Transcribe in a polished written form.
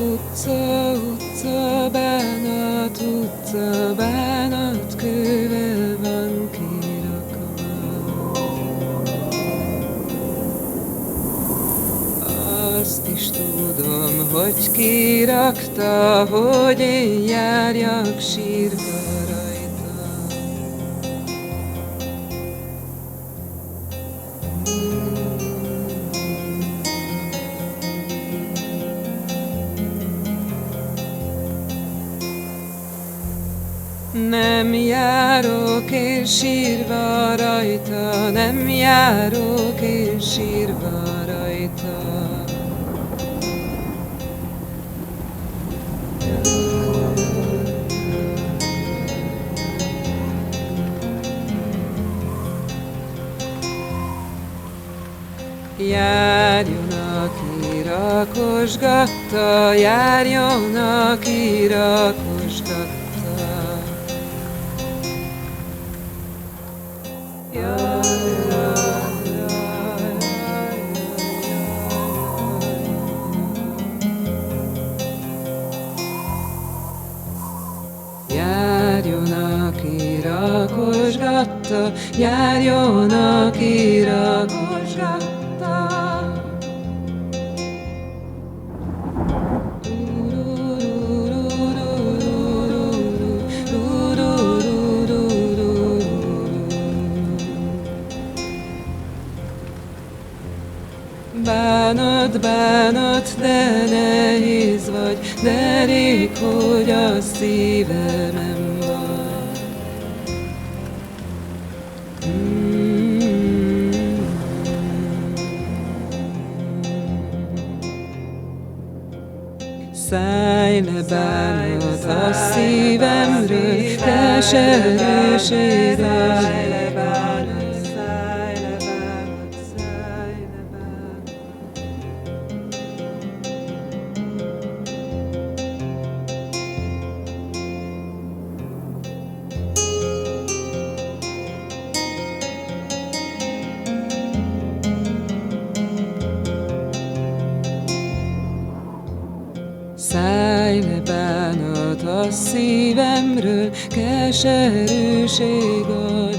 Utca, utca, bánat, utca, bánat, kővel van kirakva. Azt is tudom, hogy kirakta, hogy én járjak sírva rajta. Nem járok én sírva rajta, nem járok én sírva rajta. Járjon, aki rakosgatta, járjon, aki rakosgatta. Járjon, aki rakosgatta, járjon, aki rakosgatta. Bánat, bánat, de nehéz vagy, de rég, hogy a szívemem vagy. Szállj le, bánat, a szívemről, keserűség szállj le, bánat, szállj le, bánat, szállj le, bánat. Szállj le, bánat, a szívemről, keserűség a